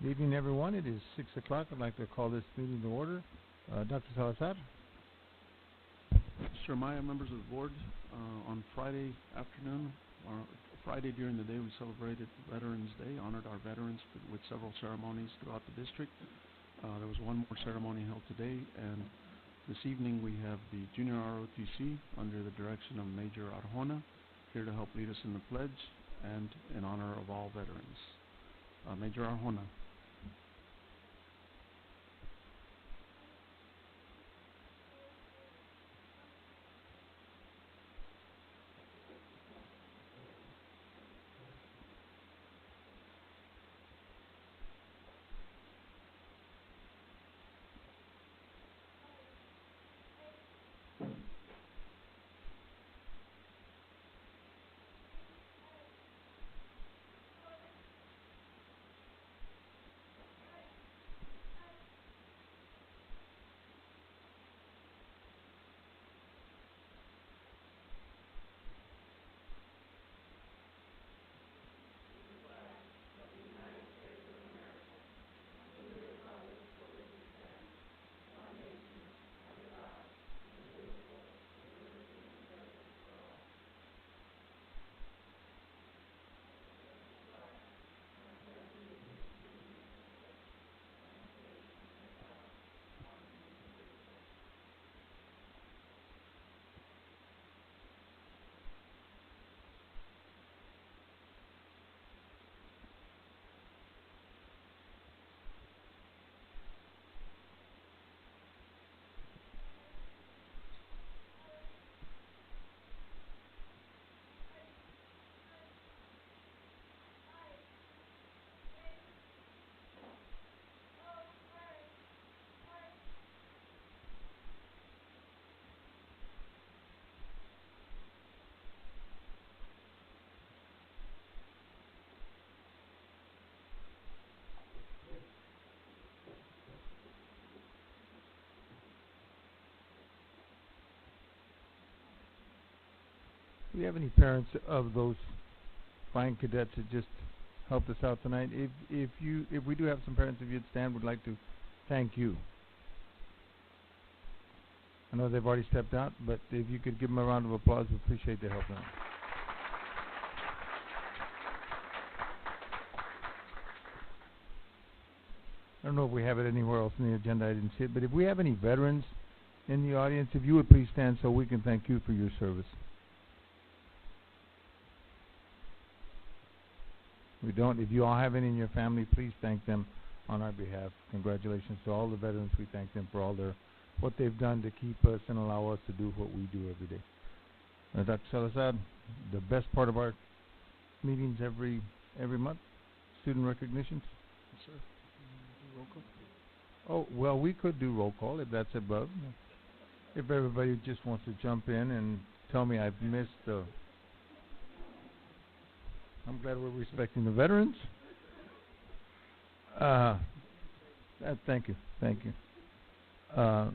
Good evening, everyone. It is 6 o'clock. I'd like to call this meeting to order. Dr. Salazar. Mr. Amaya, members of the board, on Friday afternoon, or Friday during the day, we celebrated Veterans Day, honored our veterans with several ceremonies throughout the district. There was one more ceremony held today, and this evening we have the Junior ROTC under the direction of Major Arjona here to help lead us in the pledge and in honor of all veterans. Major Arjona. Do we have any parents of those fine cadets that just helped us out tonight? If we do have some parents, if you'd stand, we'd like to thank you. I know they've already stepped out, but if you could give them a round of applause, we appreciate their help now. I don't know if we have it anywhere else in the agenda. I didn't see it, but if we have any veterans in the audience, if you would please stand so we can thank you for your service. We don't. If you all have any in your family, please thank them on our behalf. Congratulations to all the veterans. We thank them for all what they've done to keep us and allow us to do what we do every day. Dr. Salazar, the best part of our meetings every month, student recognitions. Yes, sir. Do roll call? Oh, well, we could do roll call if that's above. If everybody just wants to jump in and tell me I've missed the... I'm glad we're respecting the veterans. Thank you.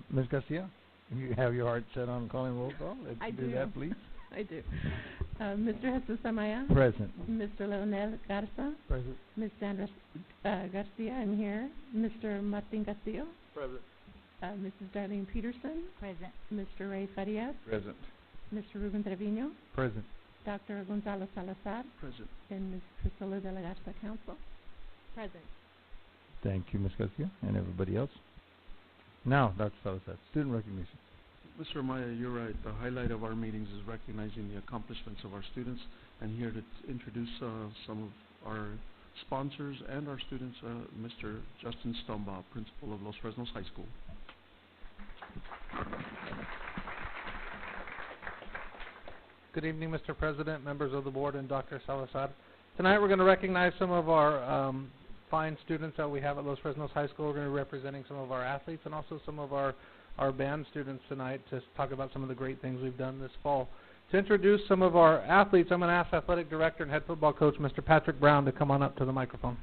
Ms. Garcia, you have your heart set on calling roll call? I do that, please. I do. Mr. Jesus Amaya? Present. Mr. Leonel Garza? Present. Ms. Sandra Garcia, I'm here. Mr. Martin Castillo? Present. Mrs. Darlene Peterson? Present. Mr. Ray Farias? Present. Mr. Ruben Trevino? Present. Dr. Gonzalo Salazar? Present. And Ms. Priscilla de la Garza, Council? Present. Thank you, Ms. Garcia, and everybody else. Now, Dr. Salazar, student recognition. Mr. Amaya, you're right. The highlight of our meetings is recognizing the accomplishments of our students, and here to introduce some of our sponsors and our students, Mr. Justin Stumbaugh, principal of Los Fresnos High School. Good evening, Mr. President, members of the board, and Dr. Salazar. Tonight we're going to recognize some of our fine students that we have at Los Fresnos High School. We're going to be representing some of our athletes and also some of our band students tonight to talk about some of the great things we've done this fall. To introduce some of our athletes, I'm going to ask Athletic Director and Head Football Coach, Mr. Patrick Brown, to come on up to the microphone.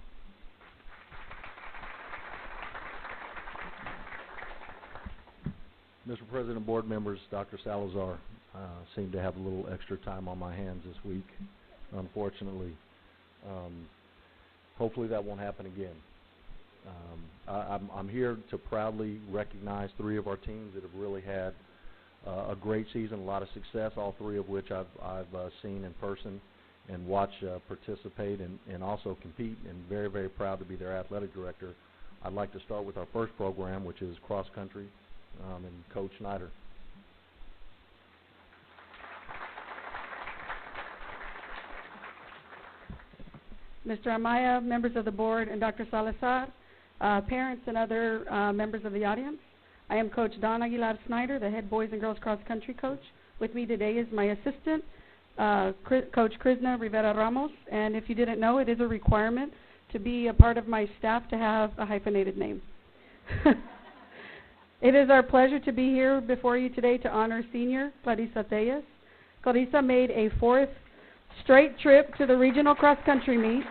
Mr. President, board members, Dr. Salazar, seem to have a little extra time on my hands this week, unfortunately. Hopefully that won't happen again. I'm here to proudly recognize 3 of our teams that have really had a great season, a lot of success, all 3 of which I've seen in person and watched participate and also compete, and very, very proud to be their athletic director. I'd like to start with our first program, which is cross country, and Coach Snyder. Mr. Amaya, members of the board, and Dr. Salazar, parents and other members of the audience. I am Coach Don Aguilar Snyder, the head boys and girls cross country coach. With me today is my assistant, Coach Krishna Rivera Ramos, and if you didn't know, it is a requirement to be a part of my staff to have a hyphenated name. It is our pleasure to be here before you today to honor senior Clarissa Tellez. Clarissa made a 4th straight trip to the regional cross country meet.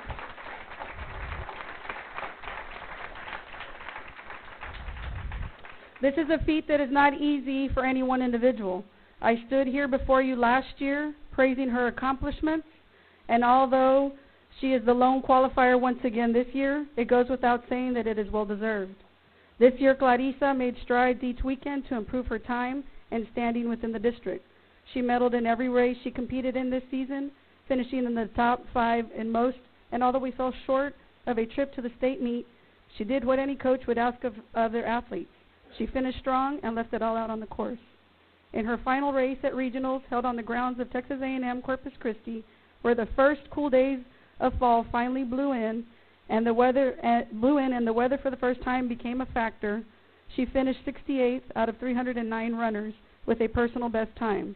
This is a feat that is not easy for any one individual. I stood here before you last year praising her accomplishments, and although she is the lone qualifier once again this year, it goes without saying that it is well deserved. This year, Clarissa made strides each weekend to improve her time and standing within the district. She medaled in every race she competed in this season, finishing in the top 5 in most, and although we fell short of a trip to the state meet, she did what any coach would ask of their athletes. She finished strong and left it all out on the course. In her final race at regionals held on the grounds of Texas A&M Corpus Christi, where the first cool days of fall finally blew in and the weather for the first time became a factor, she finished 68th out of 309 runners with a personal best time.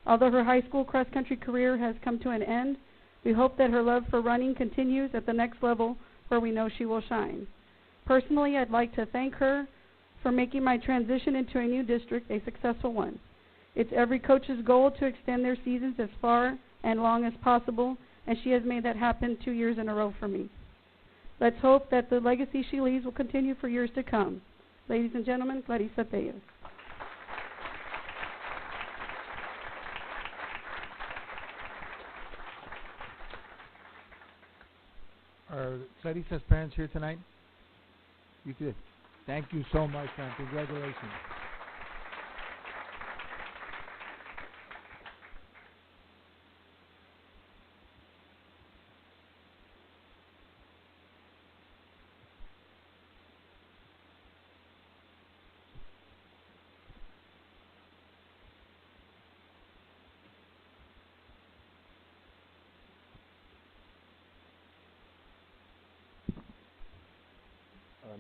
Although her high school cross-country career has come to an end, we hope that her love for running continues at the next level where we know she will shine. Personally, I'd like to thank her for making my transition into a new district a successful one. It's every coach's goal to extend their seasons as far and long as possible, and she has made that happen 2 years in a row for me. Let's hope that the legacy she leaves will continue for years to come. Ladies and gentlemen, Clarissa Tellez. Are Clarissa's parents here tonight? You good. Thank you so much, man. Congratulations.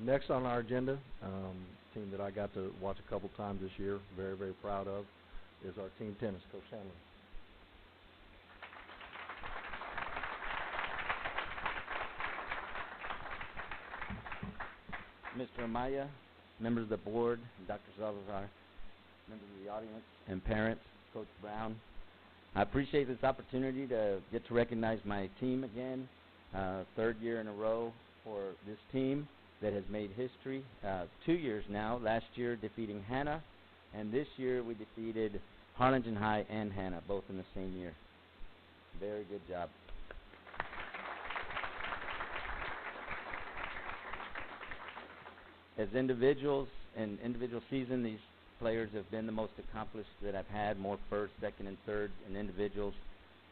Next on our agenda, team that I got to watch a couple times this year, very, very proud of, is our team tennis, Coach Hanlon. Mr. Amaya, members of the board, Dr. Salazar, members of the audience, and parents, Coach Brown. I appreciate this opportunity to get to recognize my team again, 3rd year in a row for this team that has made history, 2 years now, last year defeating Hannah, and this year we defeated Harlingen High and Hannah, both in the same year. Very good job. As individuals, in individual season, these players have been the most accomplished that I've had, more 1st, 2nd, and 3rd in individuals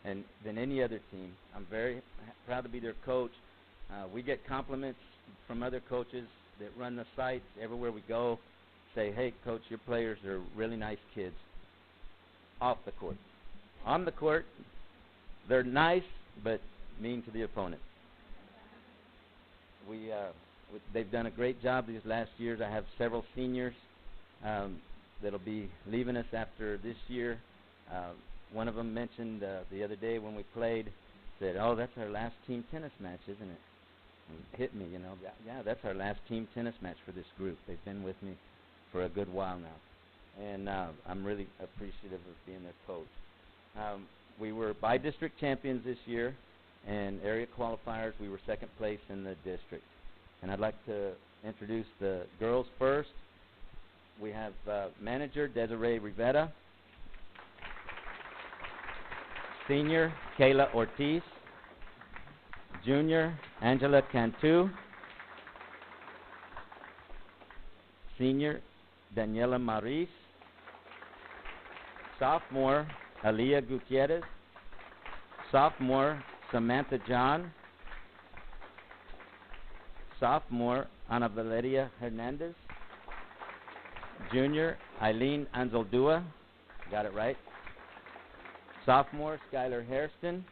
and than any other team. I'm very proud to be their coach. We get compliments from other coaches that run the sites everywhere we go, say, hey, coach, your players are really nice kids. Off the court. On the court, they're nice, but mean to the opponent. They've done a great job these last years. I have several seniors that'll be leaving us after this year. One of them mentioned the other day when we played, said, oh, that's our last team tennis match, isn't it? And hit me, you know. Yeah, that's our last team tennis match for this group. They've been with me for a good while now. And I'm really appreciative of being their coach. We were by-district champions this year, and area qualifiers, we were 2nd place in the district. And I'd like to introduce the girls first. We have manager Desiree Rivera, senior Kayla Ortiz, junior Angela Cantu, senior Daniela Maris. Sophomore Aaliyah Gutierrez. Sophomore Samantha John. Sophomore Ana Valeria Hernandez. Junior Eileen Anzaldua. Got it right. Sophomore Skylar Hairston.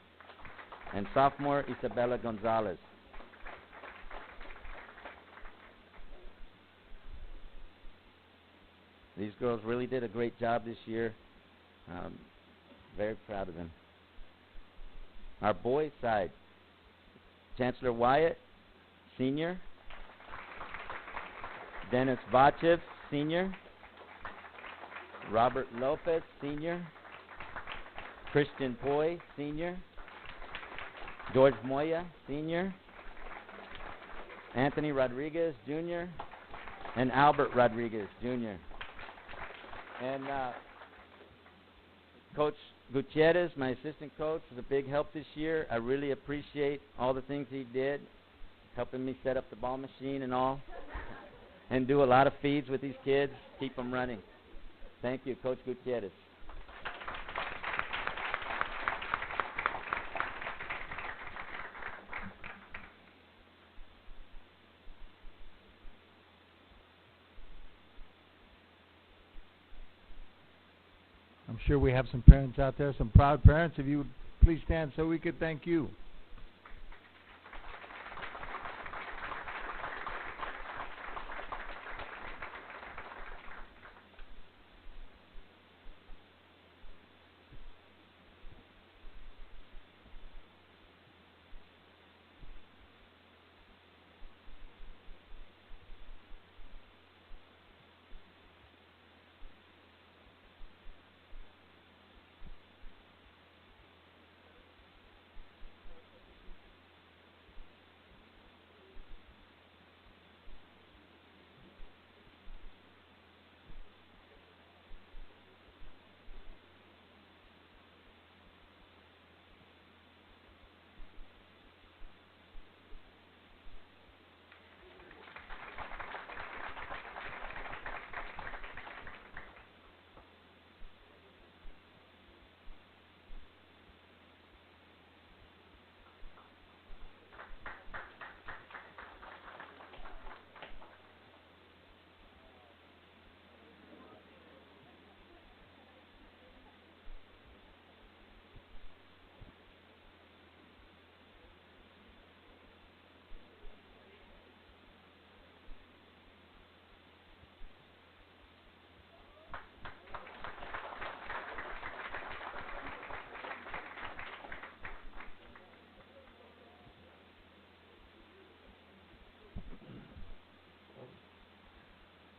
And sophomore Isabella Gonzalez. These girls really did a great job this year. Very proud of them. Our boys' side, Chancellor Wyatt, senior. Dennis Vachev, senior. Robert Lopez, senior. Christian Poy, senior. George Moya, senior. Anthony Rodriguez, junior. And Albert Rodriguez, junior. And Coach Gutierrez, my assistant coach, was a big help this year. I really appreciate all the things he did, helping me set up the ball machine and all, and do a lot of feeds with these kids, keep them running. Thank you, Coach Gutierrez. I'm sure we have some parents out there, some proud parents. If you would please stand so we could thank you.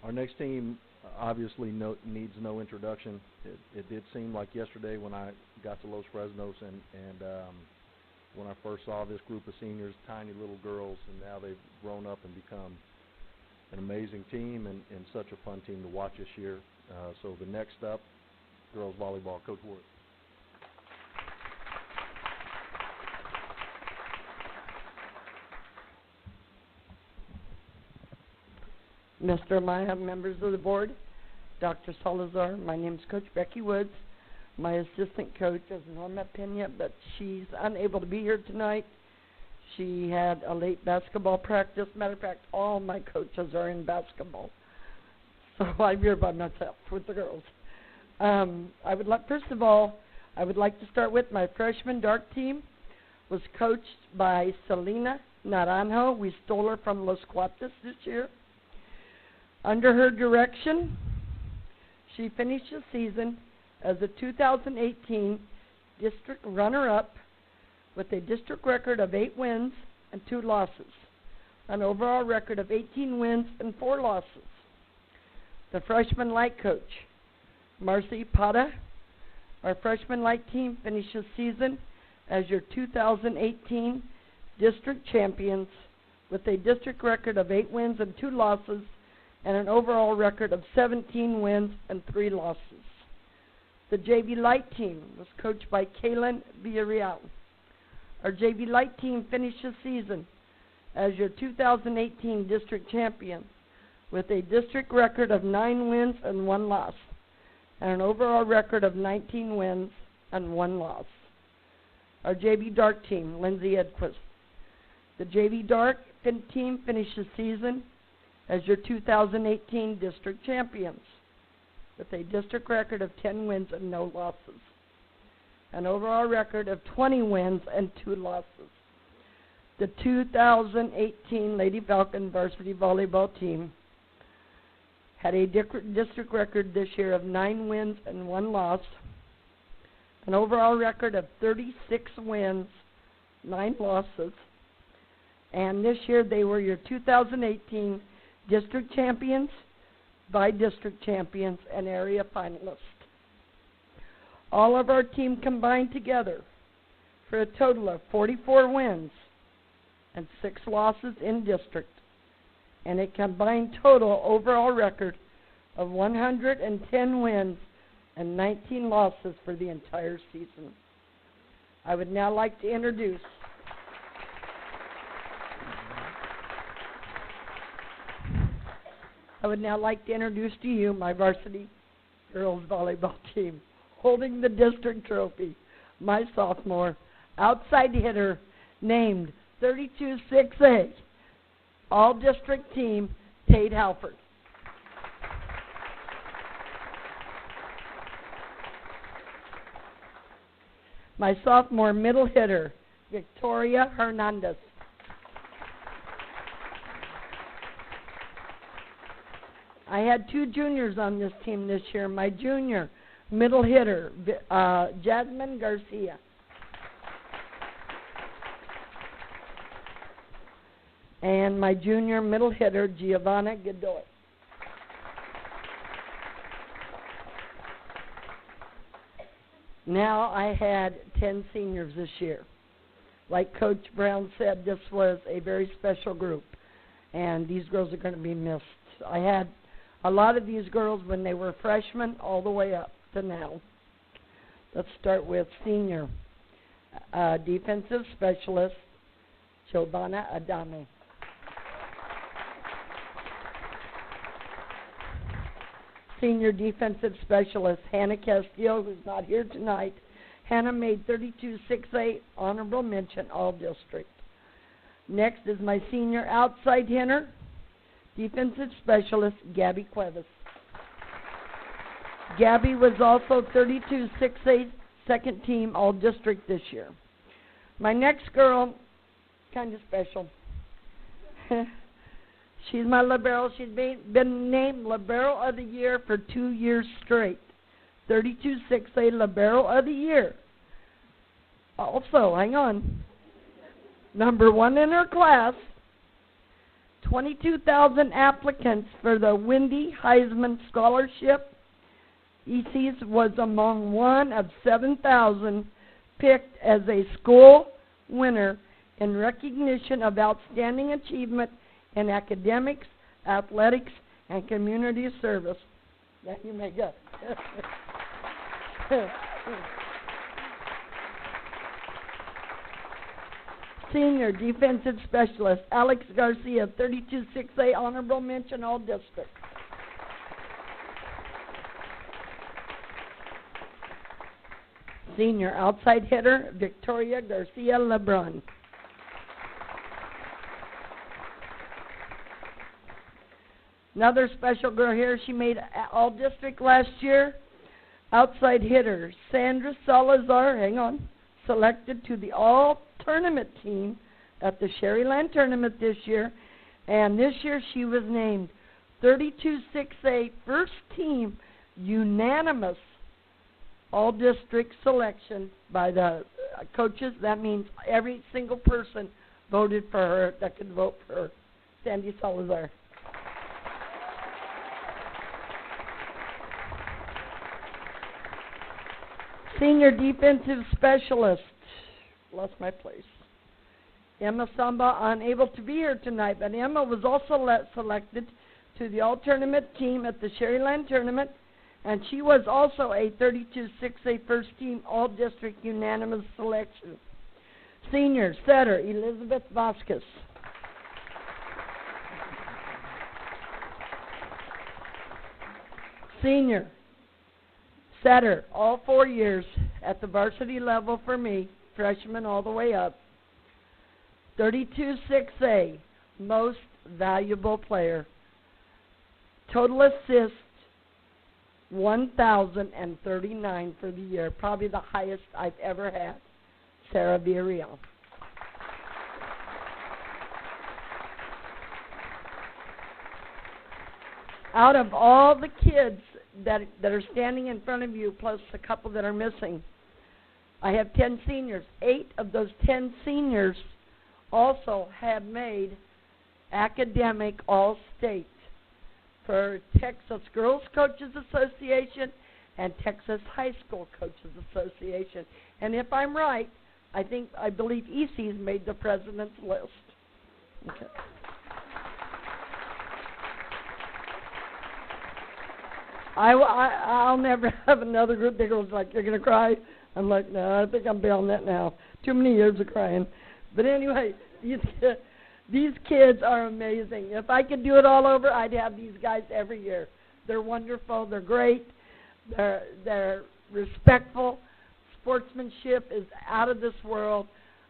Our next team obviously needs no introduction. It did seem like yesterday when I got to Los Fresnos and when I first saw this group of seniors, tiny little girls, and now they've grown up and become an amazing team and such a fun team to watch this year. So the next up, girls volleyball, Coach Ward. Mr. Maya, members of the board, Dr. Salazar, my name is Coach Becky Woods. My assistant coach is Norma Pena, but she's unable to be here tonight. She had a late basketball practice. Matter of fact, all my coaches are in basketball. So I'm here by myself with the girls. First of all, I would like to start with my freshman dart team. Was coached by Selena Naranjo. We stole her from Los Cuates this year. Under her direction, she finished the season as a 2018 district runner-up with a district record of 8 wins and 2 losses, an overall record of 18 wins and 4 losses. The freshman light coach, Marcy Pata. Our freshman light team finished the season as your 2018 district champions with a district record of 8 wins and 2 losses and an overall record of 17 wins and 3 losses. The JV Light team was coached by Kaylin Villarreal. Our JV Light team finished the season as your 2018 district champion with a district record of 9 wins and 1 loss, and an overall record of 19 wins and 1 loss. Our JV Dark team, Lindsay Edquist. The JV Dark team finished the season as your 2018 district champions with a district record of 10 wins and no losses, an overall record of 20 wins and 2 losses. The 2018 Lady Falcon varsity volleyball team had a district record this year of 9 wins and 1 loss, an overall record of 36 wins, 9 losses, and this year they were your 2018 district champions, by-district champions, and area finalists. All of our team combined together for a total of 44 wins and 6 losses in district, and a combined total overall record of 110 wins and 19 losses for the entire season. I would now like to introduce to you my varsity girls volleyball team, holding the district trophy, my sophomore outside hitter named 32-6A, all-district team, Tate Halford. My sophomore middle hitter, Victoria Hernandez. I had 2 juniors on this team this year. My junior middle hitter, Jasmine Garcia. And my junior middle hitter, Giovanna Godoy. Now I had 10 seniors this year. Like Coach Brown said, this was a very special group, and these girls are going to be missed. I had a lot of these girls when they were freshmen all the way up to now. Let's start with senior defensive specialist, Giovanna Adame. Senior defensive specialist, Hannah Castillo, who's not here tonight. Hannah made 32-6A honorable mention all district. Next is my senior outside hitter, defensive specialist, Gabby Cuevas. Gabby was also 32-6A second team all district this year. My next girl, kind of special. She's my libero. She's been named Libero of the Year for 2 years straight. 32-6A Libero of the Year. Also, hang on, number 1 in her class, 22,000 applicants for the Wendy Heisman Scholarship. EC's was among one of 7,000 picked as a school winner in recognition of outstanding achievement in academics, athletics, and community service. Yeah, you may go. Senior defensive specialist, Alex Garcia, 32-6A honorable mention all district. Senior outside hitter, Victoria Garcia Lebron. Another special girl here, she made all district last year. Outside hitter, Sandra Salazar, hang on, selected to the all-tournament team at the Sherryland tournament this year. And this year she was named 32-6A first team unanimous all-district selection by the coaches. That means every single person voted for her that could vote for her, Sandy Salazar. Senior defensive specialist, lost my place, Emma Samba, unable to be here tonight, but Emma was also selected to the all-tournament team at the Sherryland tournament, and she was also a 32-6A first team all-district unanimous selection. Senior setter, Elizabeth Vasquez. Senior, setter, all 4 years at the varsity level for me, freshman all the way up. 32 6A, most valuable player. Total assists, 1,039 for the year, probably the highest I've ever had. Sarah Villarreal. Out of all the kids that are standing in front of you, plus a couple that are missing, I have 10 seniors. 8 of those 10 seniors also have made academic all-state for Texas Girls Coaches Association and Texas High School Coaches Association. And if I'm right, I believe EC's made the president's list. Okay. I'll never have another group that goes like, "You're going to cry?" I'm like, "No, I think I'm beyond that now. Too many years of crying." But anyway, these kids are amazing. If I could do it all over, I'd have these guys every year. They're wonderful. They're great. They're respectful. Sportsmanship is out of this world.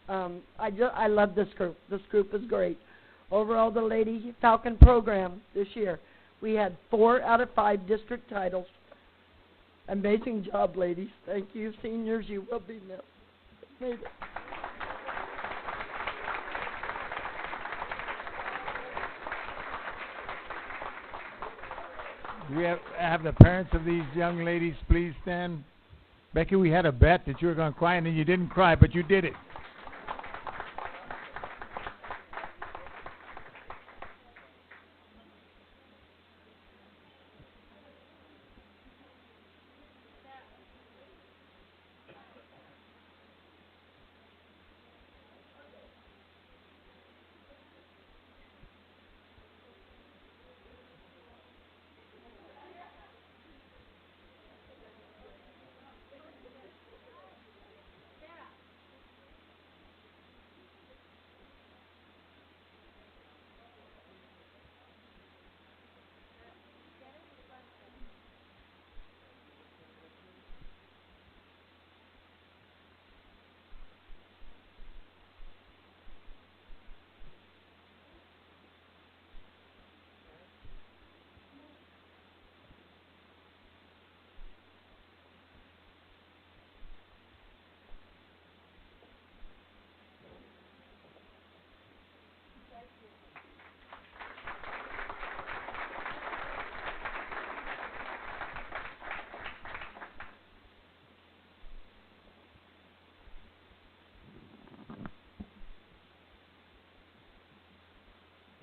I love this group. This group is great. Overall, the Lady Falcon program this year, we had 4 out of 5 district titles. Amazing job, ladies. Thank you, seniors. You will be missed. Made it. Do we have the parents of these young ladies please stand? Becky, we had a bet that you were going to cry, and then you didn't cry, but you did it.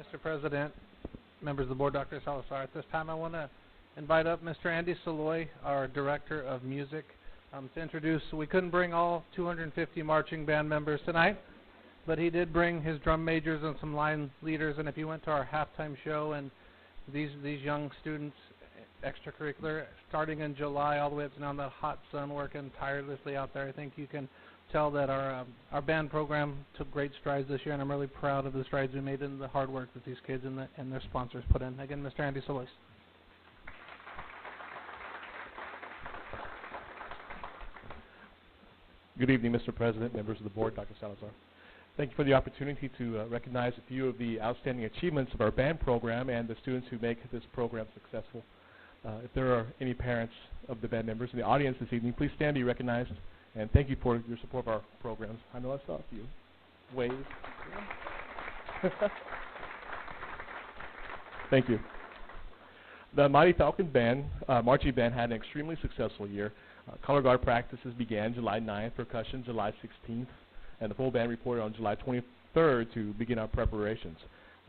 Mr. President, members of the board, Dr. Salazar, at this time I want to invite up Mr. Andy Saloy, our Director of Music, to introduce. We couldn't bring all 250 marching band members tonight, but he did bring his drum majors and some line leaders, and if you went to our halftime show and these young students, extracurricular, starting in July all the way up to now in that hot sun, working tirelessly out there, I think you can tell that our band program took great strides this year, and I'm really proud of the strides we made and the hard work that these kids and their sponsors put in. Again, Mr. Andy Saloy. Good evening, Mr. President, members of the board, Dr. Salazar. Thank you for the opportunity to recognize a few of the outstanding achievements of our band program and the students who make this program successful. If there are any parents of the band members in the audience this evening, please stand and be recognized. And thank you for your support of our programs. I know I saw a few. Wave. Thank you. The Mighty Falcon Band, marching band, had an extremely successful year. Color guard practices began July 9th, percussion July 16th, and the full band reported on July 23rd to begin our preparations.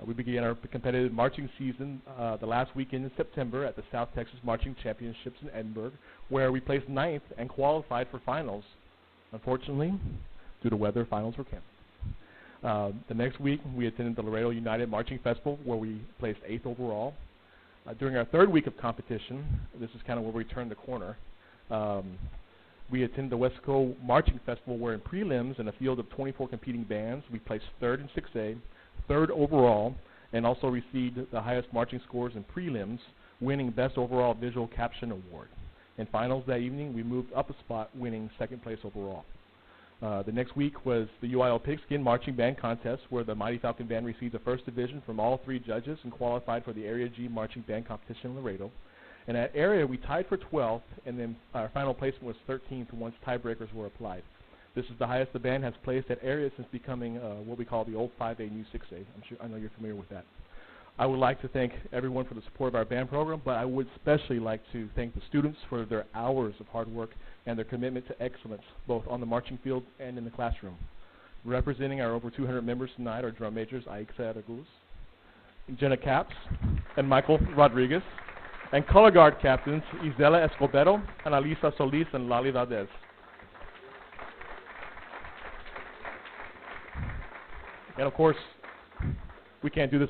We began our competitive marching season the last weekend in September at the South Texas Marching Championships in Edinburgh, where we placed 9th and qualified for finals. Unfortunately, due to weather, finals were canceled. The next week, we attended the Laredo United Marching Festival, where we placed 8th overall. During our third week of competition, this is kind of where we turned the corner, we attended the Wesco Marching Festival, where in prelims, in a field of 24 competing bands, we placed 3rd in 6A, 3rd overall, and also received the highest marching scores in prelims, winning Best Overall Visual Caption Award. In finals that evening, we moved up a spot, winning second place overall. The next week was the UIL Pigskin Marching Band Contest, where the Mighty Falcon Band received the first division from all 3 judges and qualified for the Area G Marching Band competition in Laredo. In that area, we tied for 12th, and then our final placement was 13th once tiebreakers were applied. This is the highest the band has placed at area since becoming what we call the old 5A, new 6A. I know you're familiar with that. I would like to thank everyone for the support of our band program, but I would especially like to thank the students for their hours of hard work and their commitment to excellence, both on the marching field and in the classroom. Representing our over 200 members tonight are drum majors Aixa Araguz, Jenna Capps, and Michael Rodriguez, and color guard captains Isela Escobedo, Analisa Solis, and Lali Valdez. And of course, we can't do this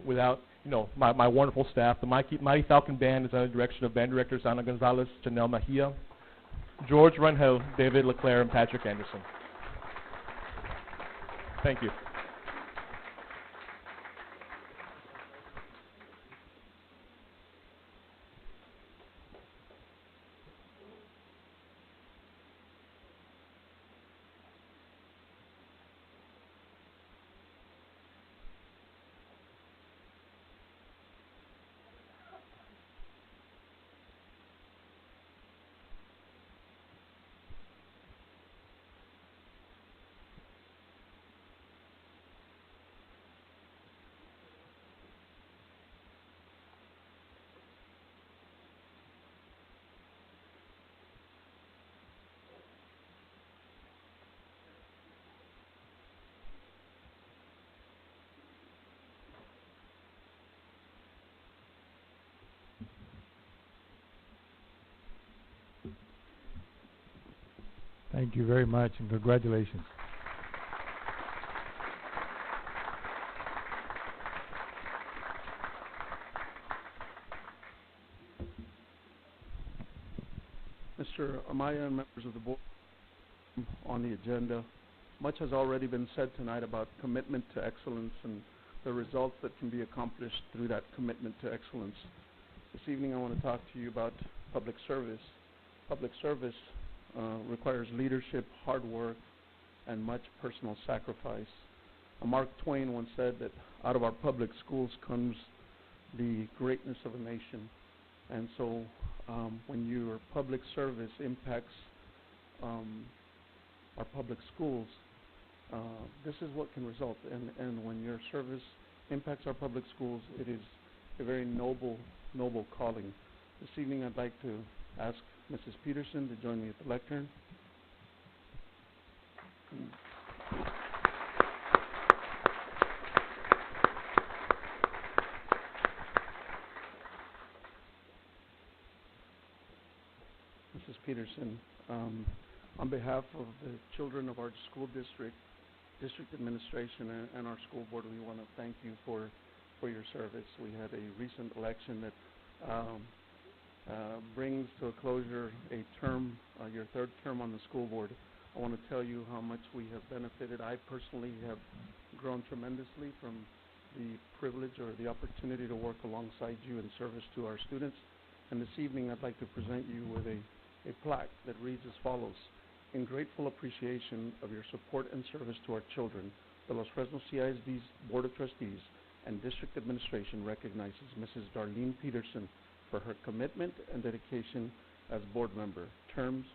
without, my wonderful staff. The Mighty Falcon Band is under the direction of band directors Ana Gonzalez, Janelle Mejia, George Rangel, David Leclerc, and Patrick Anderson. Thank you. Thank you very much, and congratulations. Mr. Amaya and members of the board, on the agenda, much has already been said tonight about commitment to excellence and the results that can be accomplished through that commitment to excellence. This evening I want to talk to you about public service. Public service requires leadership, hard work, and much personal sacrifice. Mark Twain once said that out of our public schools comes the greatness of a nation. And so when your public service impacts our public schools, this is what can result. And when your service impacts our public schools, it is a very noble calling. This evening I'd like to ask Mrs. Peterson to join me at the lectern. Mrs. Peterson, on behalf of the children of our school district administration, and our school board, we want to thank you for your service. We had a recent election that brings to a closure a term, your third term on the school board. I want to tell you how much we have benefited. I personally have grown tremendously from the privilege or the opportunity to work alongside you in service to our students. And this evening I'd like to present you with a plaque that reads as follows. In grateful appreciation of your support and service to our children, the Los Fresnos CISD's Board of Trustees and District Administration recognizes Mrs. Darlene Peterson for her commitment and dedication as board member. Terms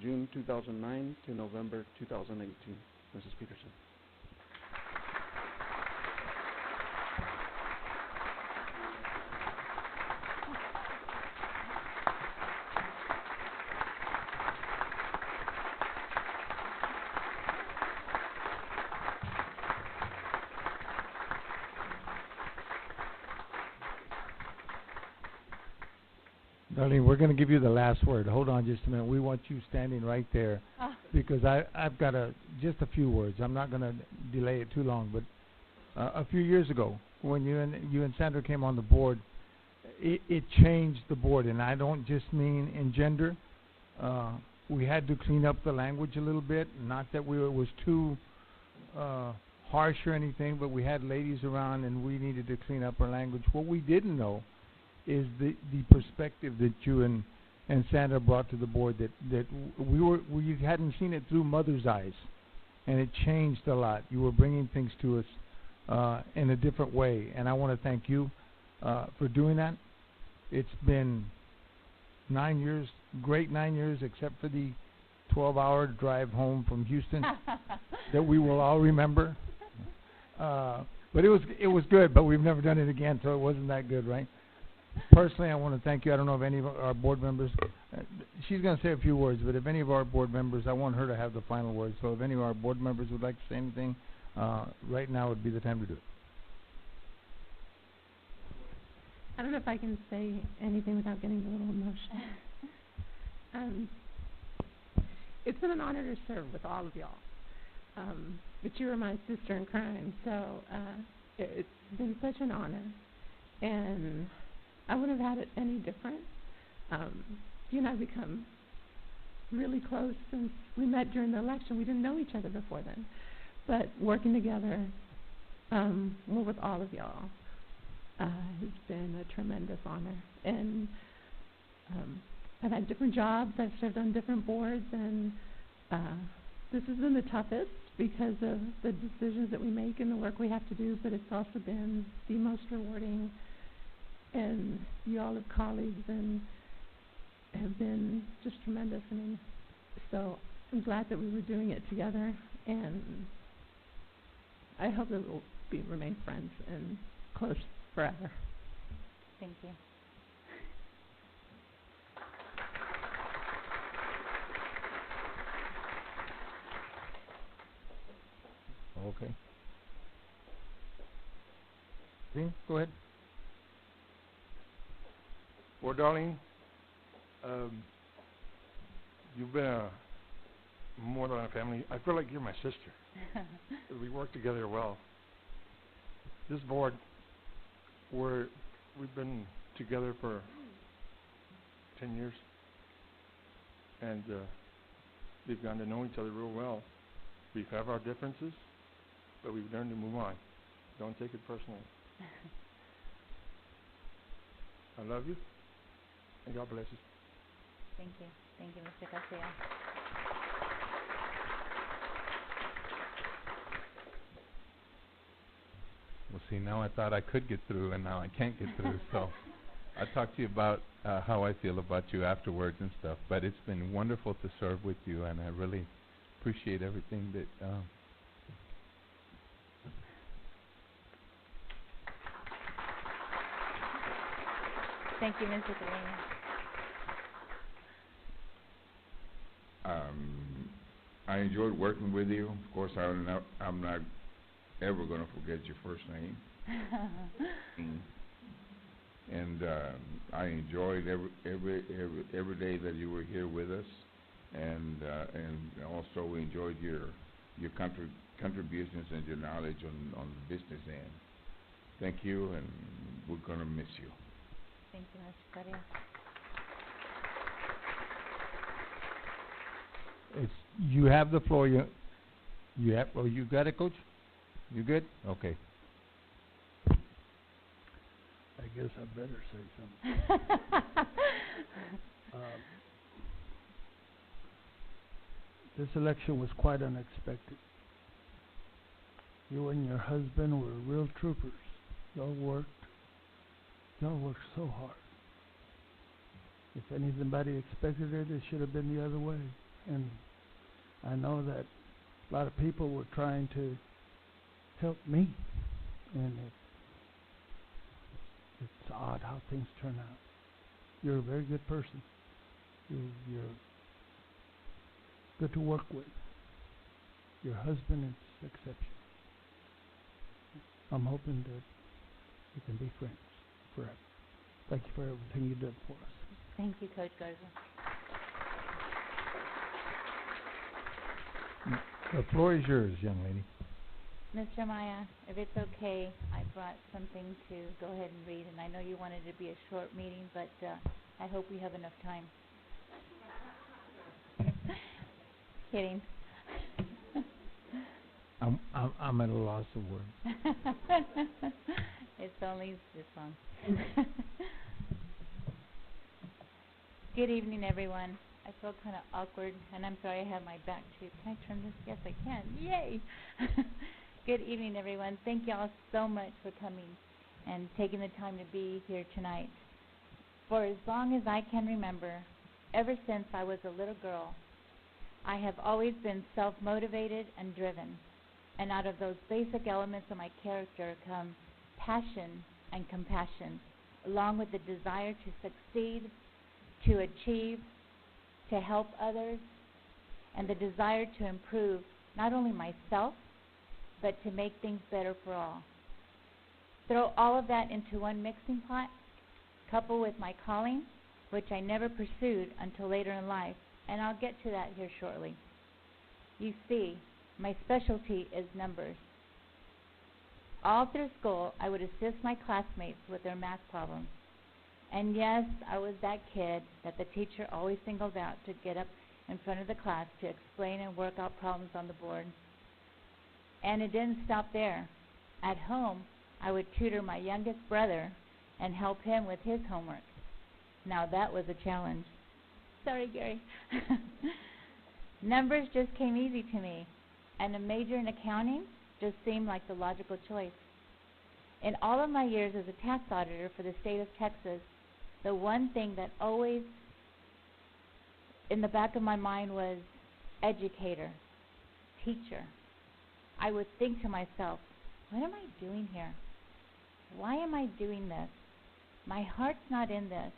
June 2009 to November 2018. Mrs. Peterson. Darlene, we're going to give you the last word. Hold on just a minute. We want you standing right there because I've got just a few words. I'm not going to delay it too long, but a few years ago when you and Sandra came on the board, it changed the board, and I don't just mean in gender. We had to clean up the language a little bit, not that it was too harsh or anything, but we had ladies around and we needed to clean up our language. What we didn't know is the perspective that you and Sandra brought to the board, that we hadn't seen it through mother's eyes, and it changed a lot. You were bringing things to us in a different way, and I want to thank you for doing that. It's been 9 years, great 9 years, except for the 12-hour drive home from Houston that we will all remember. But it was good, but we've never done it again, so it wasn't that good, right? Personally, I want to thank you. I don't know if any of our board members, she's going to say a few words, but if any of our board members, I want her to have the final word. So if any of our board members would like to say anything, right now would be the time to do it. I don't know if I can say anything without getting a little emotional. It's been an honor to serve with all of y'all. But you were my sister in crime, so it's been such an honor. And I wouldn't have had it any different. You and I have become really close since we met during the election. We didn't know each other before then. But working together, well, with all of y'all, has been a tremendous honor. And I've had different jobs. I've served on different boards, and this has been the toughest because of the decisions that we make and the work we have to do, but it's also been the most rewarding. And you all as colleagues and have been just tremendous. I mean, so I'm glad that we were doing it together, and I hope that we'll remain friends and close forever. Thank you. Okay. Dean, go ahead. Well, darling, you've been more than a family. I feel like you're my sister. We work together well. This board, we've been together for 10 years, and we've gotten to know each other real well. We have our differences, but we've learned to move on. Don't take it personally. I love you, and God bless you. Thank you. Thank you, Mr. Garcia. Well, see, now I thought I could get through, and now I can't get through. So I'll talk to you about how I feel about you afterwards and stuff. But it's been wonderful to serve with you, and I really appreciate everything that Thank you, Mr. Carino. I enjoyed working with you. Of course, I'm not ever going to forget your first name. And I enjoyed every day that you were here with us, and also we enjoyed your contributions and your knowledge on the business end. Thank you, and we're going to miss you. Thank you, Mr. Correa. You have the floor. You have. Oh, you got it, Coach? You good? Okay. I guess I better say something. This election was quite unexpected. You and your husband were real troopers. Y'all worked so hard. If anybody expected it, it should have been the other way. And I know that a lot of people were trying to help me, and it's odd how things turn out. You're a very good person. You're good to work with. Your husband is exceptional. I'm hoping that we can be friends forever. Thank you for everything you've done for us. Thank you, Coach Garza. The floor is yours, young lady. Mr. Maya, if it's okay, I brought something to go ahead and read, and I know you wanted it to be a short meeting, but I hope we have enough time. Kidding. I'm at a loss of words. It's only this long. Good evening, everyone. I feel kind of awkward, and I'm sorry I have my back to. Can I turn this? Yes, I can. Yay! Good evening, everyone. Thank you all so much for coming and taking the time to be here tonight. For as long as I can remember, ever since I was a little girl, I have always been self-motivated and driven. And out of those basic elements of my character come passion and compassion, along with the desire to succeed, to achieve, to help others, and the desire to improve not only myself, but to make things better for all. Throw all of that into one mixing pot, coupled with my calling, which I never pursued until later in life, and I'll get to that here shortly. You see, my specialty is numbers. All through school, I would assist my classmates with their math problems. And yes, I was that kid that the teacher always singled out to get up in front of the class to explain and work out problems on the board. And it didn't stop there. At home, I would tutor my youngest brother and help him with his homework. Now that was a challenge. Sorry, Gary. Numbers just came easy to me, and a major in accounting just seemed like the logical choice. In all of my years as a tax auditor for the state of Texas, the one thing that always in the back of my mind was educator, teacher. I would think to myself, what am I doing here? Why am I doing this? My heart's not in this.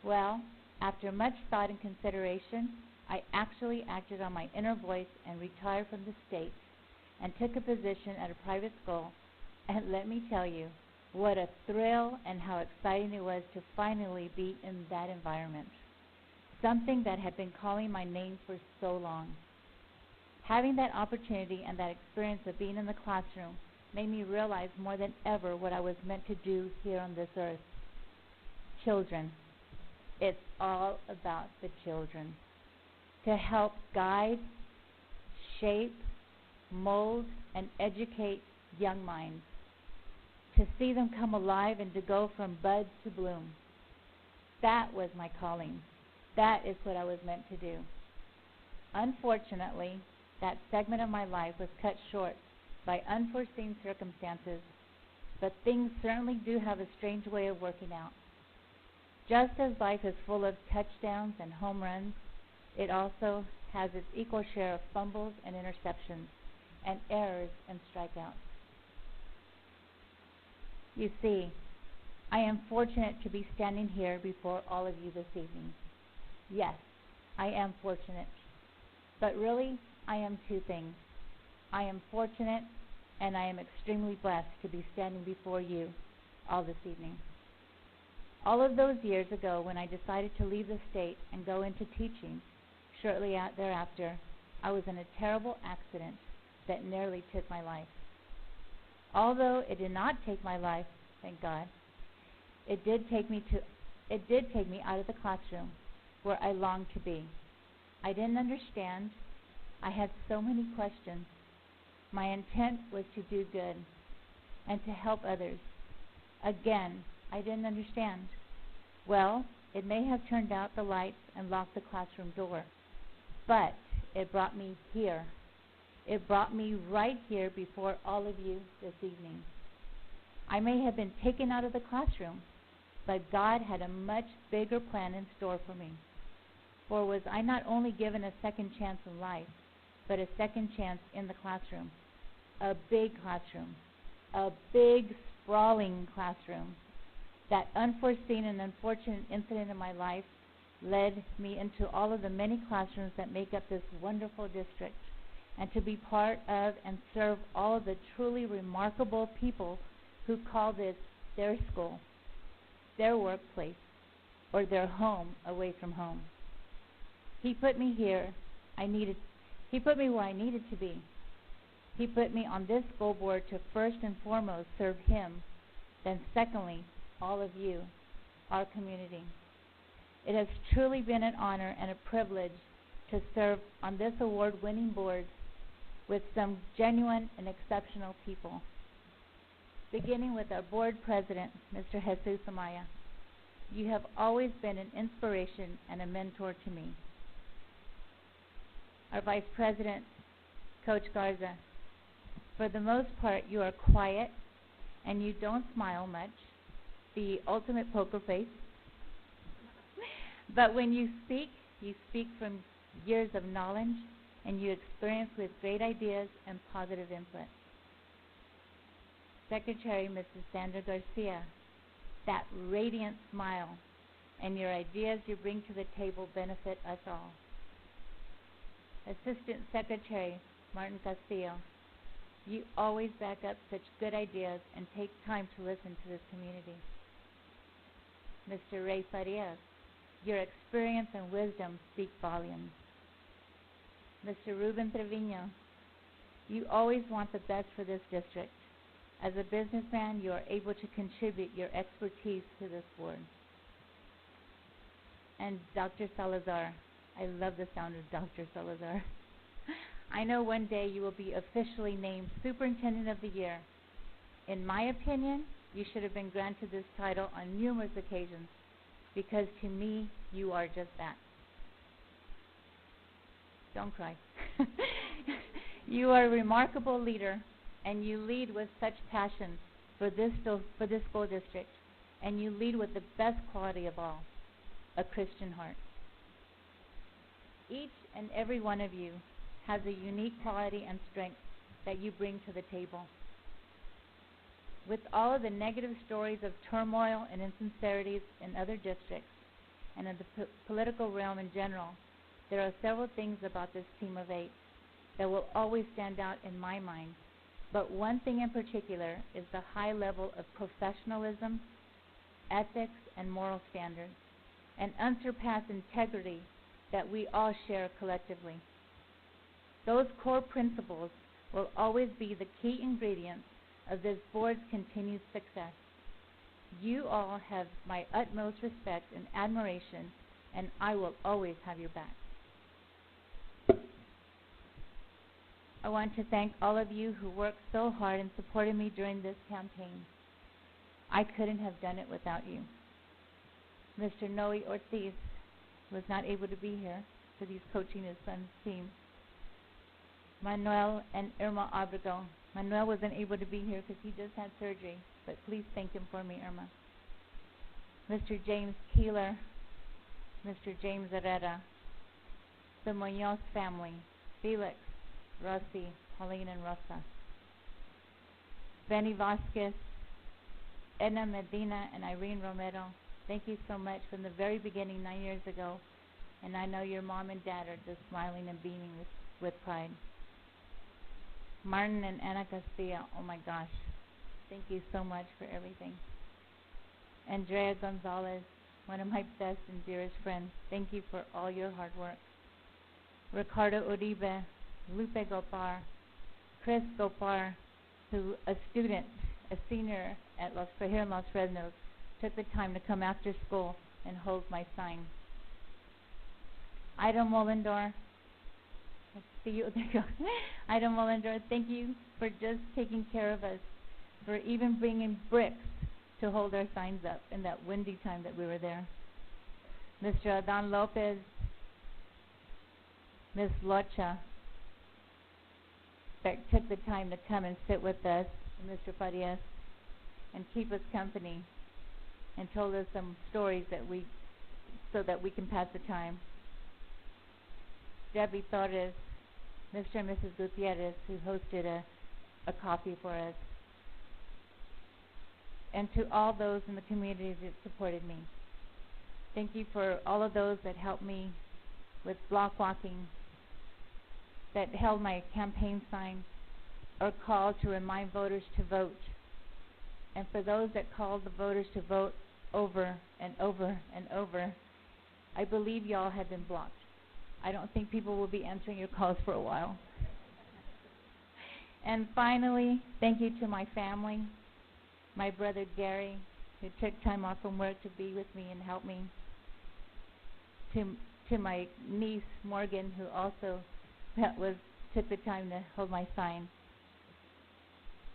Well, after much thought and consideration, I actually acted on my inner voice and retired from the state and took a position at a private school. And let me tell you, what a thrill and how exciting it was to finally be in that environment. Something that had been calling my name for so long. Having that opportunity and that experience of being in the classroom made me realize more than ever what I was meant to do here on this earth. Children. It's all about the children. To help guide, shape, mold, and educate young minds. To see them come alive and to go from bud to bloom. That was my calling. That is what I was meant to do. Unfortunately, that segment of my life was cut short by unforeseen circumstances, but things certainly do have a strange way of working out. Just as life is full of touchdowns and home runs, it also has its equal share of fumbles and interceptions, and errors and strikeouts. You see, I am fortunate to be standing here before all of you this evening. Yes, I am fortunate. But really, I am two things. I am fortunate, and I am extremely blessed to be standing before you all this evening. All of those years ago, when I decided to leave the state and go into teaching, shortly thereafter, I was in a terrible accident that nearly took my life. Although it did not take my life, thank God, it did take me out of the classroom where I longed to be. I didn't understand. I had so many questions. My intent was to do good and to help others. Again, I didn't understand. Well, it may have turned out the lights and locked the classroom door, but it brought me here. It brought me right here before all of you this evening. I may have been taken out of the classroom, but God had a much bigger plan in store for me. For was I not only given a second chance in life, but a second chance in the classroom. A big classroom. A big, sprawling classroom. That unforeseen and unfortunate incident in my life led me into all of the many classrooms that make up this wonderful district, and to be part of and serve all of the truly remarkable people who call this their school, their workplace, or their home away from home. He put me here. He put me where I needed to be. He put me on this school board to first and foremost serve him, then secondly, all of you, our community. It has truly been an honor and a privilege to serve on this award-winning board with some genuine and exceptional people. Beginning with our board president, Mr. Jesus Amaya. You have always been an inspiration and a mentor to me. Our Vice President, Coach Garza, for the most part, you are quiet and you don't smile much, the ultimate poker face. But when you speak from years of knowledge and you experience with great ideas and positive input. Secretary Mrs. Sandra Garcia, that radiant smile and your ideas you bring to the table benefit us all. Assistant Secretary Martin Castillo, you always back up such good ideas and take time to listen to this community. Mr. Ray Farias, your experience and wisdom speak volumes. Mr. Ruben Trevino, you always want the best for this district. As a businessman, you are able to contribute your expertise to this board. And Dr. Salazar, I love the sound of Dr. Salazar. I know one day you will be officially named Superintendent of the Year. In my opinion, you should have been granted this title on numerous occasions because to me, you are just that. Don't cry. You are a remarkable leader, and you lead with such passion for this school district, and you lead with the best quality of all, a Christian heart. Each and every one of you has a unique quality and strength that you bring to the table. With all of the negative stories of turmoil and insincerities in other districts and in the political realm in general, there are several things about this team of 8 that will always stand out in my mind. But one thing in particular is the high level of professionalism, ethics, and moral standards, and unsurpassed integrity that we all share collectively. Those core principles will always be the key ingredients of this board's continued success. You all have my utmost respect and admiration, and I will always have your back. I want to thank all of you who worked so hard and supported me during this campaign. I couldn't have done it without you. Mr. Noe Ortiz was not able to be here because he's coaching his son's team. Manuel and Irma Abrego. Manuel wasn't able to be here because he just had surgery, but please thank him for me, Irma. Mr. James Keeler, Mr. James Herrera, the Munoz family, Felix, Rossi, Pauline, and Rosa. Benny Vasquez, Edna Medina, and Irene Romero, thank you so much from the very beginning 9 years ago. And I know your mom and dad are just smiling and beaming with pride. Martin and Ana Castilla, oh my gosh, thank you so much for everything. Andrea Gonzalez, one of my best and dearest friends, thank you for all your hard work. Ricardo Uribe, Lupe Gopar, Chris Gopar, who a student, a senior at here in Los Fresnos, took the time to come after school and hold my sign. Ida Mollendor, I see you, there you go. Ida Mollendor, thank you for just taking care of us, for even bringing bricks to hold our signs up in that windy time that we were there. Mr. Adan Lopez, Ms. Locha, that took the time to come and sit with us, and Mr. Farias, and keep us company, and told us some stories so that we can pass the time. Debbie Torres, Mr. and Mrs. Gutierrez, who hosted a coffee for us, and to all those in the community that supported me. Thank you for all of those that helped me with block walking, that held my campaign sign, or called to remind voters to vote. And for those that called the voters to vote over and over and over, I believe y'all have been blocked. I don't think people will be answering your calls for a while. And finally, thank you to my family, my brother Gary, who took time off from work to be with me and help me, to my niece Morgan, who also took the time to hold my sign,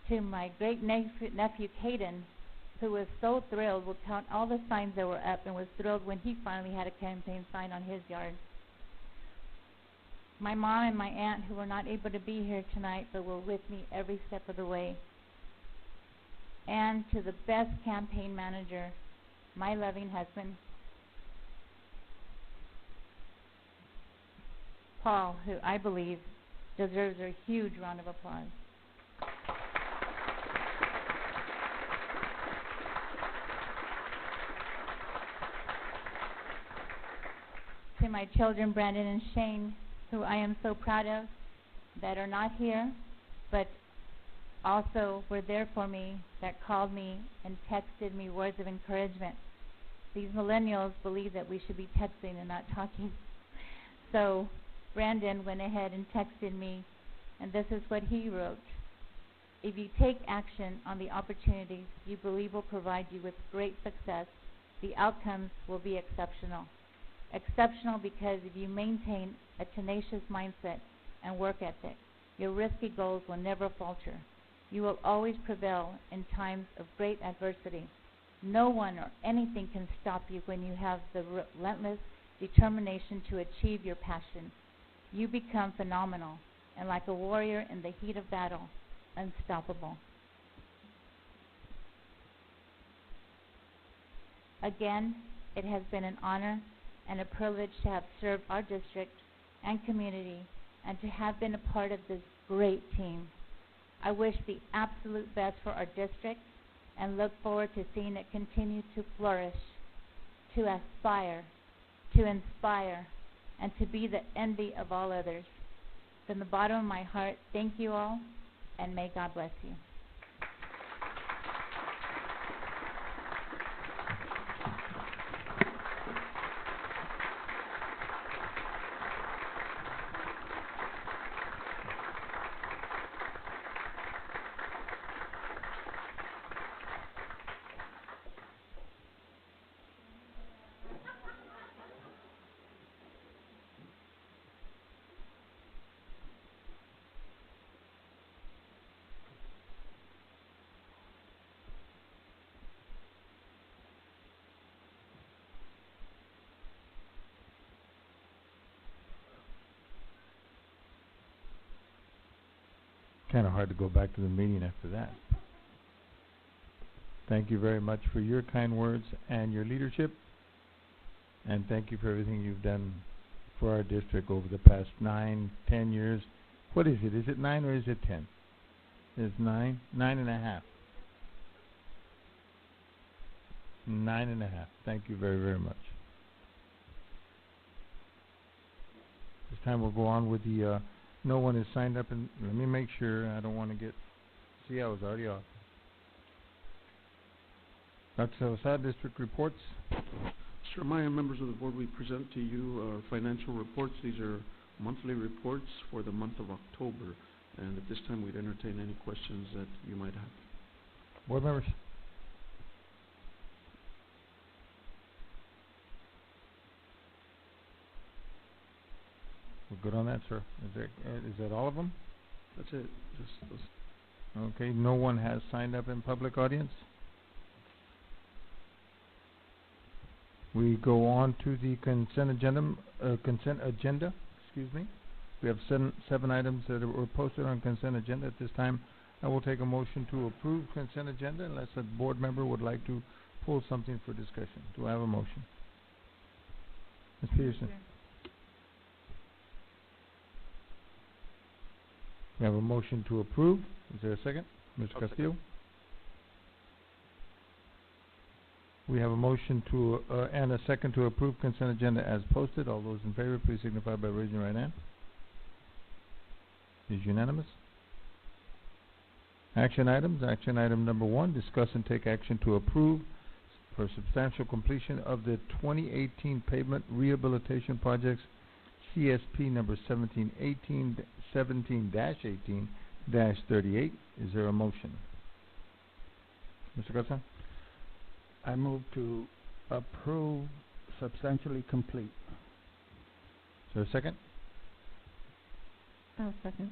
to my great nephew Caden, who was so thrilled, will count all the signs that were up and was thrilled when he finally had a campaign sign on his yard. My mom and my aunt, who were not able to be here tonight but were with me every step of the way. And to the best campaign manager, my loving husband, Paul, who I believe deserves a huge round of applause. To my children, Brandon and Shane, who I am so proud of, that are not here, but also were there for me, that called me and texted me words of encouragement. These millennials believe that we should be texting and not talking. So Brandon went ahead and texted me, and this is what he wrote. If you take action on the opportunities you believe will provide you with great success, the outcomes will be exceptional. Exceptional because if you maintain a tenacious mindset and work ethic, your risky goals will never falter. You will always prevail in times of great adversity. No one or anything can stop you when you have the relentless determination to achieve your passion. You become phenomenal and, like a warrior in the heat of battle, unstoppable. Again, it has been an honor and a privilege to have served our district and community and to have been a part of this great team. I wish the absolute best for our district and look forward to seeing it continue to flourish, to aspire, to inspire, and to be the envy of all others. From the bottom of my heart, thank you all, and may God bless you. Kind of hard to go back to the meeting after that. Thank you very much for your kind words and your leadership, and thank you for everything you've done for our district over the past 9, 10 years. What is it? Is it 9 or is it 10? It's 9, 9.5. 9.5. Thank you very, very much. This time we'll go on with the no one is signed up, and let me make sure. I don't want to get. See, I was already off. Dr. Salazar, district reports. Sure, Maya, members of the board, we present to you our financial reports. These are monthly reports for the month of October, and at this time we'd entertain any questions that you might have. Board members. We're good on that, sir. Is that all of them? That's it. Just those. Okay. No one has signed up in public audience. We go on to the consent agenda. Excuse me. We have seven items that were posted on consent agenda. At this time, I will take a motion to approve consent agenda unless a board member would like to pull something for discussion. Do I have a motion? Ms. Peterson. We have a motion to approve. Is there a second? Mr. Castillo? Second. We have a motion to and a second to approve consent agenda as posted. All those in favor, please signify by raising your right hand. It is unanimous. Action items. Action item number 1, discuss and take action to approve for substantial completion of the 2018 pavement rehabilitation projects CSP number 17-18 17-18-38. Is there a motion? Mr. Garza? I move to approve substantially complete. Is there a second? I'll second.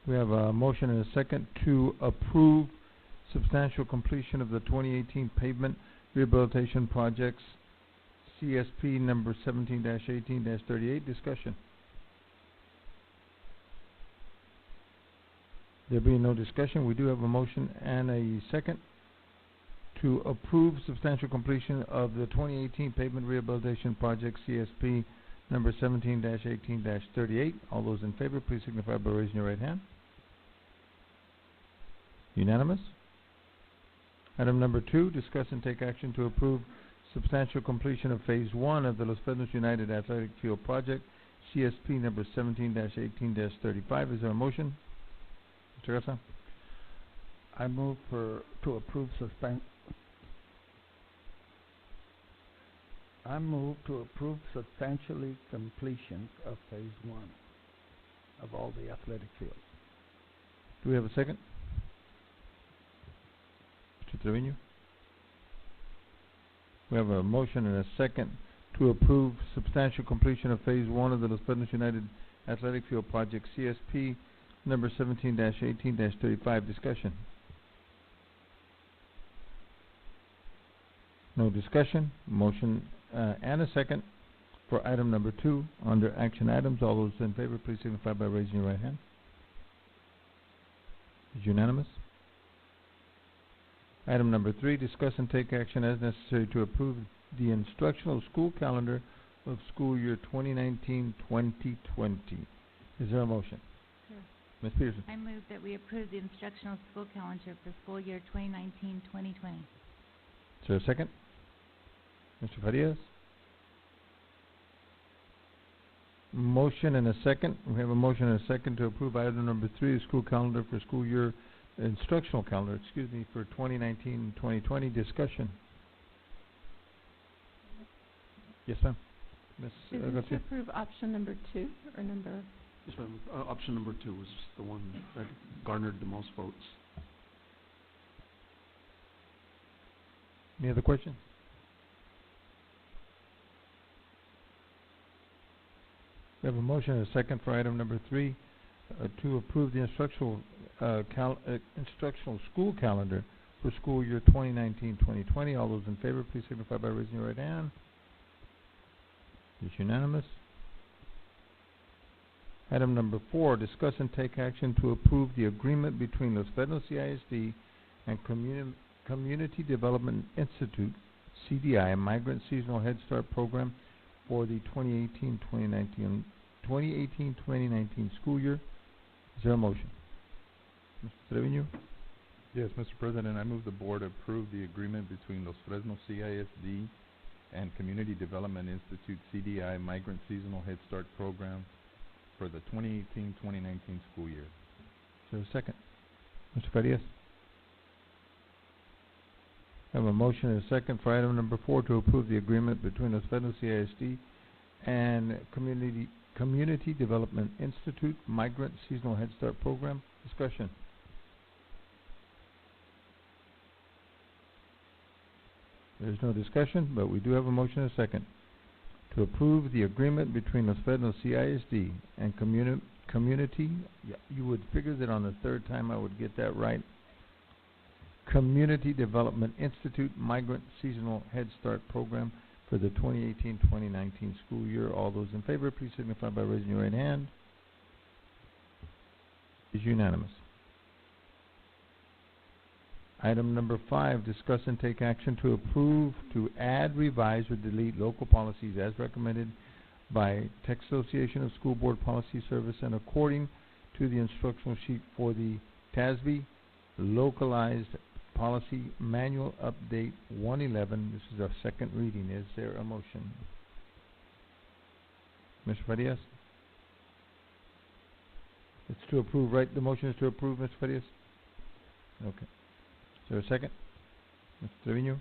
We have a motion and a second to approve substantial completion of the 2018 pavement rehabilitation projects, CSP number 17-18-38. Discussion. There being no discussion, we do have a motion and a second to approve substantial completion of the 2018 pavement rehabilitation project, CSP number 17-18-38. All those in favor, please signify by raising your right hand. Unanimous. Item number 2, discuss and take action to approve substantial completion of Phase 1 of the Los Fresnos United Athletic Field Project, CSP number 17-18-35. Is there a motion? Mr. Garza? I move to approve substantially completion of Phase 1 of all the athletic fields. Do we have a second? Mr. Trevino? We have a motion and a second to approve substantial completion of Phase 1 of the Los Fresnos United Athletic Field Project, CSP number 17-18-35. Discussion. No discussion. Motion and a second for item number 2 under action items. All those in favor, please signify by raising your right hand. Is unanimous. Item number 3, discuss and take action as necessary to approve the instructional school calendar of school year 2019-2020. Is there a motion? Sure. Ms. Peterson. I move that we approve the instructional school calendar for school year 2019-2020. Is there a second? Mr. Farias? Motion and a second. We have a motion and a second to approve item number 3, the school calendar for school year, instructional calendar, for 2019-2020. Discussion. Yes, ma'am. Ms. Is this to Garcia? approve option number 2 or number? Yes, ma'am. Option number 2 was the one that garnered the most votes. Any other questions? We have a motion and a second for item number 3 to approve the instructional school calendar for school year 2019-2020. All those in favor, please signify by raising your right hand. It's unanimous. Item number 4, discuss and take action to approve the agreement between Los Fresnos CISD and Community Development Institute, CDI, Migrant Seasonal Head Start Program for the 2018-2019 school year. Is there a motion? Mr. Trevino? Yes, Mr. President, I move the board approve the agreement between Los Fresnos CISD and Community Development Institute, CDI, Migrant Seasonal Head Start Program for the 2018-2019 school year. Is there a second? Mr. Farias? I have a motion and a second for item number 4 to approve the agreement between Los Fresnos CISD and Community Development Institute, Migrant Seasonal Head Start Program. Discussion. There's no discussion, but we do have a motion and a second to approve the agreement between Los Fresnos CISD and Community. You would figure that on the third time I would get that right. Community Development Institute, Migrant Seasonal Head Start Program for the 2018-2019 school year. All those in favor, please signify by raising your right hand. Is unanimous. Item number 5, discuss and take action to approve, to add, revise, or delete local policies as recommended by Texas Association of School Board Policy Service and according to the instructional sheet for the TASB Localized Policy Manual Update 111. This is our second reading. Is there a motion? Mr. Farias? It's to approve, right? The motion is to approve, Mr. Farias? Okay. Is there a second? Mr. Trevino?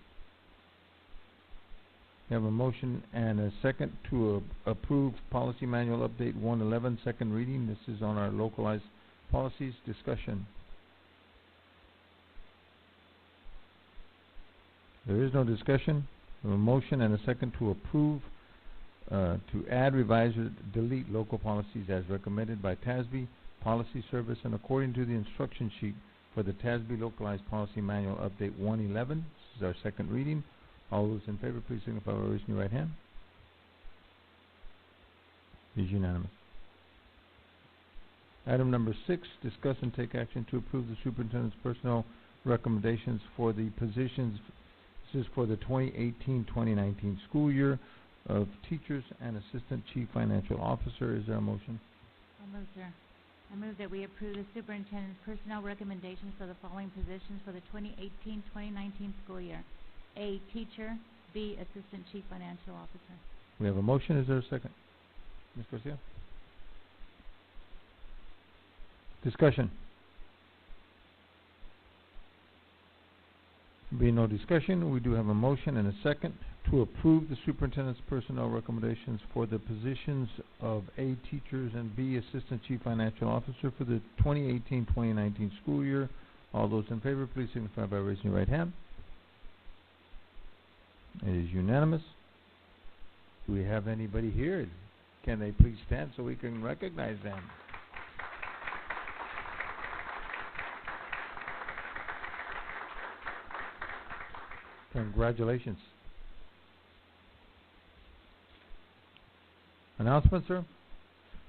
We have a motion and a second to approve Policy Manual Update 111, second reading. This is on our localized policies. Discussion. There is no discussion. We have a motion and a second to approve, to add, revise, or delete local policies as recommended by TASB Policy Service and according to the instruction sheet for the TASB Localized Policy Manual Update 111. This is our second reading. All those in favor, please signify by raising your right hand. It is unanimous. Item number 6, discuss and take action to approve the superintendent's personnel recommendations for the positions. This is for the 2018-2019 school year of teachers and assistant chief financial officer. Is there a motion? I'll move, sir. I move that we approve the superintendent's personnel recommendations for the following positions for the 2018-2019 school year. A, teacher. B, assistant chief financial officer. We have a motion. Is there a second? Ms. Garcia? Discussion. Being no discussion, we do have a motion and a second to approve the superintendent's personnel recommendations for the positions of A, teachers, and B, assistant chief financial officer for the 2018-2019 school year. All those in favor, please signify by raising your right hand. It is unanimous. Do we have anybody here? Can they please stand so we can recognize them? Congratulations. Announcement, sir?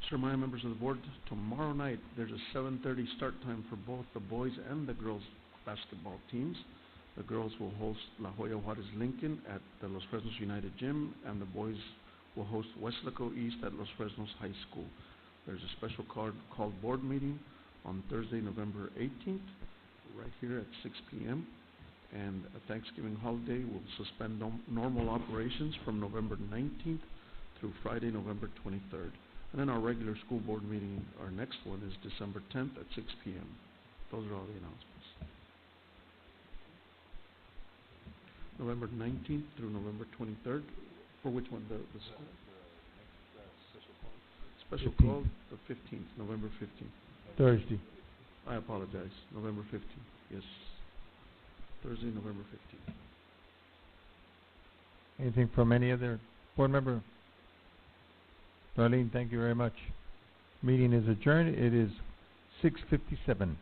Sir, my members of the board, tomorrow night there's a 7:30 start time for both the boys and the girls basketball teams. The girls will host La Joya Juarez Lincoln at the Los Fresnos United Gym, and the boys will host Westlaco East at Los Fresnos High School. There's a special called board meeting on Thursday, November 18th, right here at 6 p.m. And a Thanksgiving holiday will suspend normal operations from November 19th through Friday, November 23rd. And then our regular school board meeting, our next one is December 10th at 6 p.m. Those are all the announcements. November 19th through November 23rd. For which one? The school? Special call, the 15th, November 15th. Thursday. I apologize. November 15th. Yes. Thursday, November 15th. Anything from any other board member? Darlene, thank you very much. Meeting is adjourned. It is 6:57.